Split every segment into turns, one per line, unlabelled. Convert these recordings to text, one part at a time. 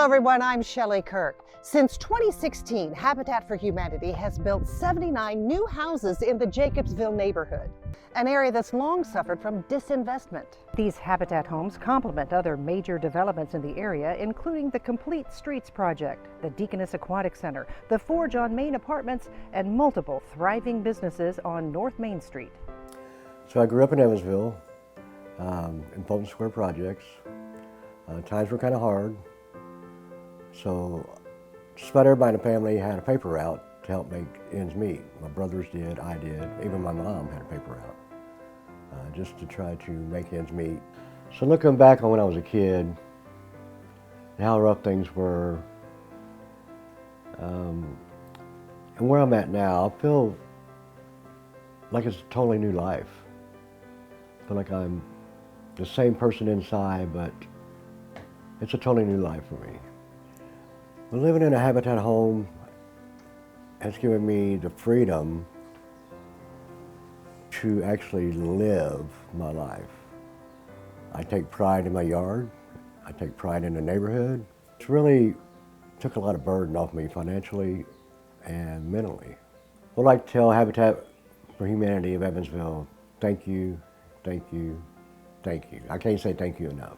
Hello everyone, I'm Shelley Kirk. Since 2016, Habitat for Humanity has built 79 new houses in the Jacobsville neighborhood, an area that's long suffered from disinvestment. These Habitat homes complement other major developments in the area, including the Complete Streets project, the Deaconess Aquatic Center, the Forge on Main apartments, and multiple thriving businesses on North Main Street.
So I grew up in Evansville, in Fulton Square projects. Times were kind of hard, so just about everybody in the family had a paper route to help make ends meet. My brothers did, I did, even my mom had a paper route, just to try to make ends meet. So looking back on when I was a kid, and how rough things were, and where I'm at now, I feel like it's a totally new life. I feel like I'm the same person inside, but it's a totally new life for me. But living in a Habitat home has given me the freedom to actually live my life. I take pride in my yard. I take pride in the neighborhood. It's really took a lot of burden off me financially and mentally. I'd like to tell Habitat for Humanity of Evansville, thank you, thank you, thank you. I can't say thank you enough.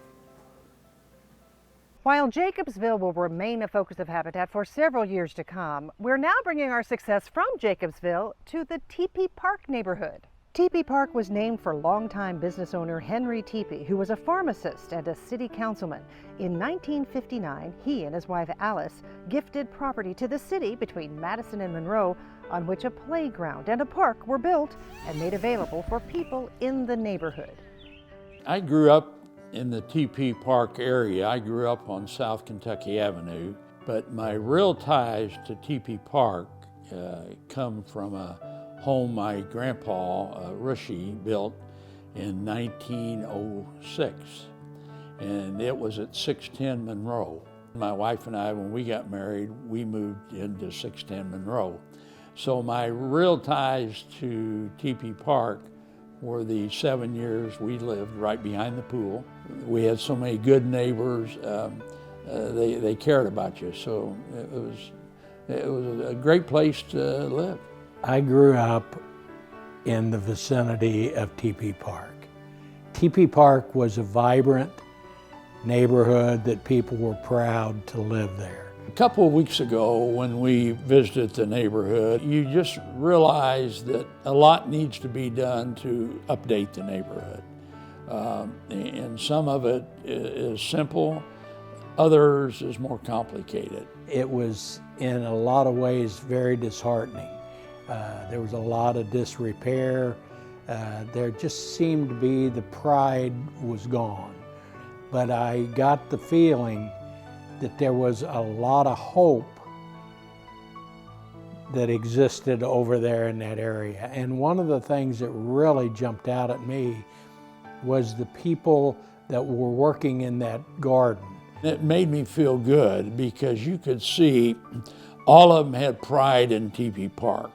While Jacobsville will remain a focus of Habitat for several years to come, we're now bringing our success from Jacobsville to the Tepe Park neighborhood. Tepe Park was named for longtime business owner Henry Tepe, who was a pharmacist and a city councilman. In 1959, he and his wife Alice gifted property to the city between Madison and Monroe, on which a playground and a park were built and made available for people in the neighborhood.
I grew up in the Tepe Park area. I grew up on South Kentucky Avenue, but my real ties to Tepe Park come from a home my grandpa, Rushy, built in 1906, and it was at 610 Monroe. My wife and I, when we got married, we moved into 610 Monroe. So my real ties to Tepe Park were the 7 years we lived right behind the pool. We had so many good neighbors. They cared about you, so it was a great place to live.
I grew up in the vicinity of Tepe Park. Tepe Park was a vibrant neighborhood that people were proud to live there.
A couple of weeks ago when we visited the neighborhood, you just realize that a lot needs to be done to update the neighborhood. And some of it is simple, others is more complicated.
It was in a lot of ways very disheartening. There was a lot of disrepair. There just seemed to be the pride was gone. But I got the feeling that there was a lot of hope that existed over there in that area. And one of the things that really jumped out at me was the people that were working in that garden.
It made me feel good because you could see all of them had pride in Tepe Park.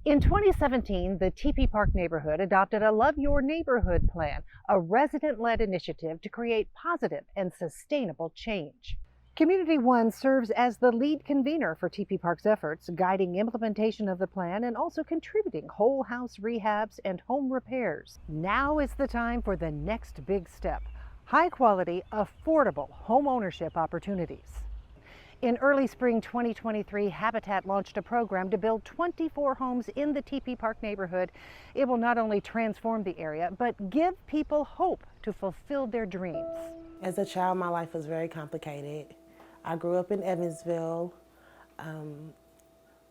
In 2017, the Tepe Park neighborhood adopted a Love Your Neighborhood plan, a resident-led initiative to create positive and sustainable change. Community One serves as the lead convener for Tepe Park's efforts, guiding implementation of the plan and also contributing whole house rehabs and home repairs. Now is the time for the next big step: high-quality, affordable home ownership opportunities. In early spring 2023, Habitat launched a program to build 24 homes in the Tepe Park neighborhood. It will not only transform the area, but give people hope to fulfill their dreams.
As a child, my life was very complicated. I grew up in Evansville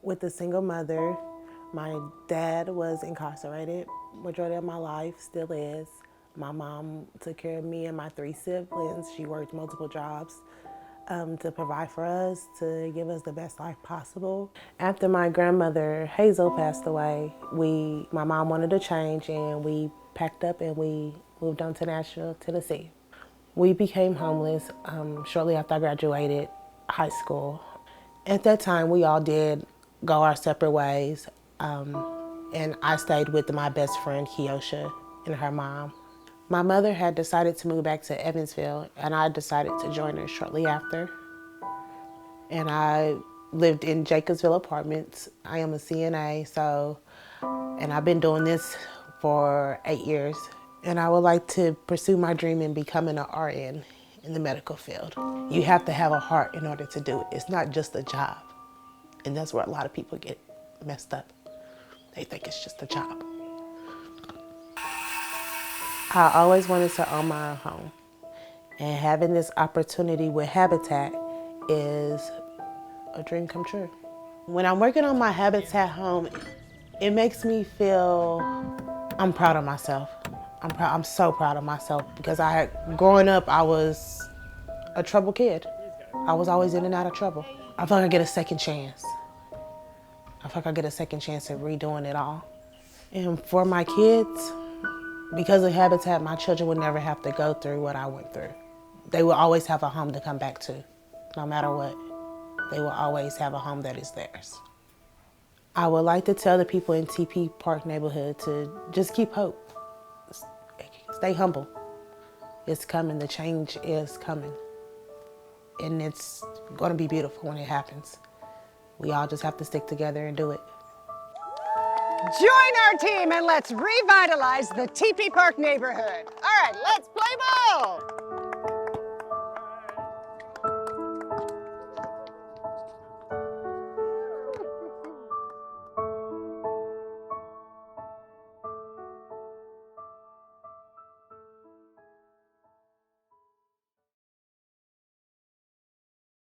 with a single mother. My dad was incarcerated majority of my life, still is. My mom took care of me and my 3 siblings. She worked multiple jobs to provide for us, to give us the best life possible. After my grandmother, Hazel, passed away, my mom wanted to change, and we packed up and we moved on to Nashville, Tennessee. We became homeless shortly after I graduated high school. At that time, we all did go our separate ways, and I stayed with my best friend, Kiosha, and her mom. My mother had decided to move back to Evansville, and I decided to join her shortly after. and I lived in Jacobsville Apartments. I am a CNA, and I've been doing this for 8 years. And I would like to pursue my dream in becoming an RN in the medical field. You have to have a heart in order to do it. It's not just a job. And that's where a lot of people get messed up. They think it's just a job. I always wanted to own my own home. And having this opportunity with Habitat is a dream come true. When I'm working on my Habitat home, it makes me feel I'm proud of myself. I'm so proud of myself because growing up, I was a troubled kid. I was always in and out of trouble. I feel like I get a second chance. I feel like I get a second chance at redoing it all. And for my kids, because of Habitat, my children would never have to go through what I went through. They will always have a home to come back to, no matter what. They will always have a home that is theirs. I would like to tell the people in Tepe Park neighborhood to just keep hope. Stay humble. It's coming, the change is coming. And it's gonna be beautiful when it happens. We all just have to stick together and do it.
Join our team and let's revitalize the Tepe Park neighborhood. All right, let's play ball.